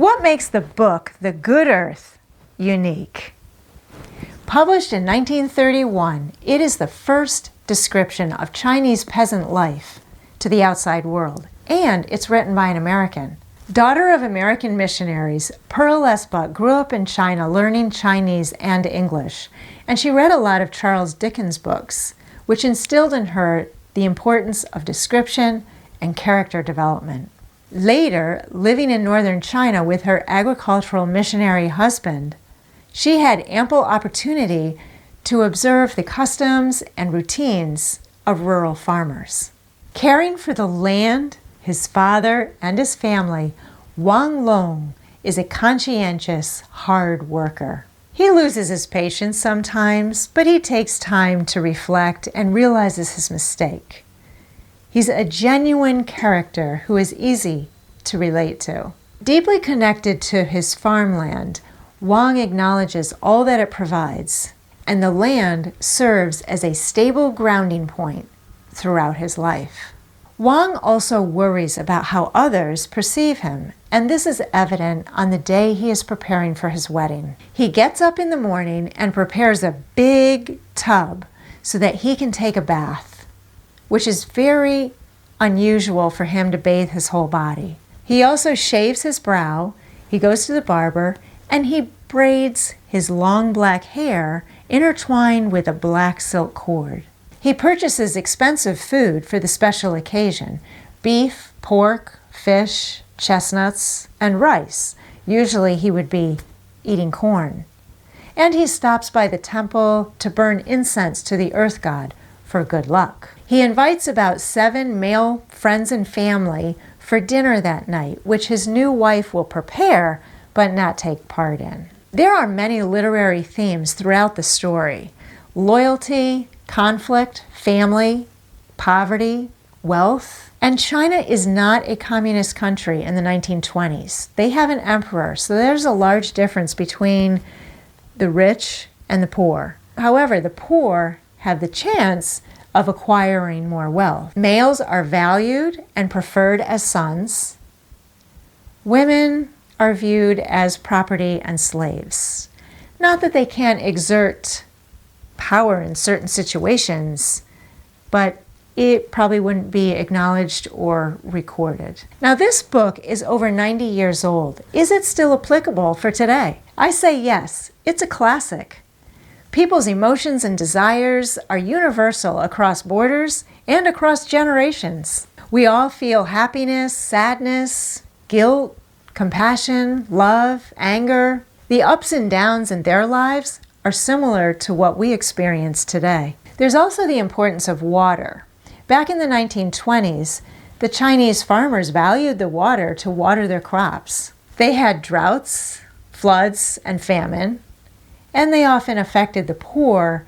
What makes the book The Good Earth unique? Published in 1931, it is the first description of Chinese peasant life to the outside world, and it's written by an American. Daughter of American missionaries, Pearl S. Buck grew up in China learning Chinese and English, and she read a lot of Charles Dickens books, which instilled in her the importance of description and character development. Later, living in northern China with her agricultural missionary husband, she had ample opportunity to observe the customs and routines of rural farmers. Caring for the land, his father, and his family, Wang Lung is a conscientious, hard worker. He loses his patience sometimes, but he takes time to reflect and realizes his mistake. He's a genuine character who is easy to relate to. Deeply connected to his farmland, Wang acknowledges all that it provides, and the land serves as a stable grounding point throughout his life. Wang also worries about how others perceive him, and this is evident on the day he is preparing for his wedding. He gets up in the morning and prepares a big tub so that he can take a bath, which is very unusual for him to bathe his whole body. He also shaves his brow, he goes to the barber, and he braids his long black hair intertwined with a black silk cord. He purchases expensive food for the special occasion: beef, pork, fish, chestnuts, and rice. Usually he would be eating corn. And he stops by the temple to burn incense to the earth god for good luck. He invites about 7 male friends and family for dinner that night, which his new wife will prepare but not take part in. There are many literary themes throughout the story: loyalty, conflict, family, poverty, wealth. And China is not a communist country in the 1920s. They have an emperor, so there's a large difference between the rich and the poor. However, the poor have the chance of acquiring more wealth. Males are valued and preferred as sons. Women are viewed as property and slaves. Not that they can't exert power in certain situations, but it probably wouldn't be acknowledged or recorded. Now, this book is over 90 years old. Is it still applicable for today? I say yes. It's a classic. People's emotions and desires are universal across borders and across generations. We all feel happiness, sadness, guilt, compassion, love, anger. The ups and downs in their lives are similar to what we experience today. There's also the importance of water. Back in the 1920s, the Chinese farmers valued the water to water their crops. They had droughts, floods, and famine, and they often affected the poor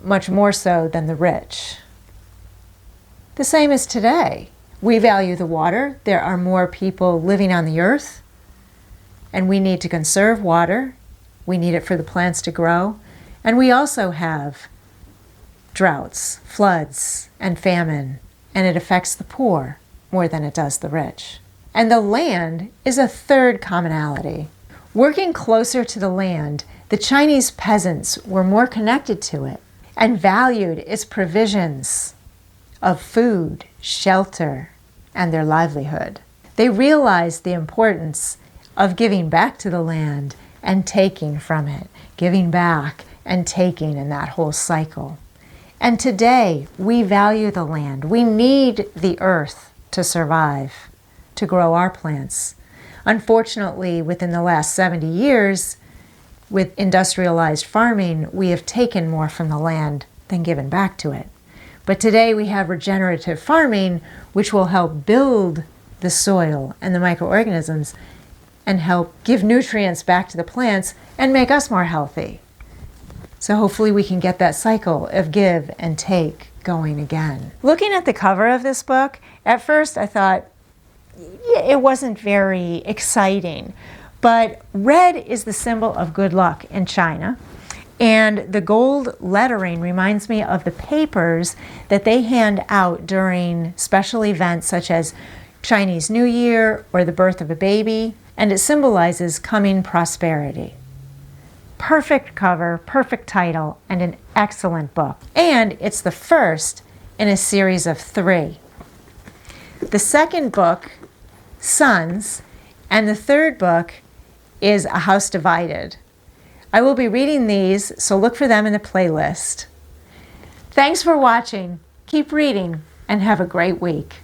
much more so than the rich. The same as today. We value the water. There are more people living on the earth, and we need to conserve water. We need it for the plants to grow. And we also have droughts, floods, and famine, and it affects the poor more than it does the rich. And the land is a third commonality. Working closer to the land, the Chinese peasants were more connected to it and valued its provisions of food, shelter, and their livelihood. They realized the importance of giving back to the land and taking from it, giving back and taking in that whole cycle. And today, we value the land. We need the earth to survive, to grow our plants. Unfortunately, within the last 70 years, with industrialized farming, we have taken more from the land than given back to it. But today we have regenerative farming, which will help build the soil and the microorganisms and help give nutrients back to the plants and make us more healthy. So hopefully we can get that cycle of give and take going again. Looking at the cover of this book, at first I thought it wasn't very exciting. But red is the symbol of good luck in China. And the gold lettering reminds me of the papers that they hand out during special events such as Chinese New Year or the birth of a baby. and it symbolizes coming prosperity. Perfect cover, perfect title, and an excellent book. And it's the first in a series of 3. The second book, Sons, and the third book is A House Divided. I will be reading these, so look for them in the playlist. Thanks for watching. Keep reading and have a great week.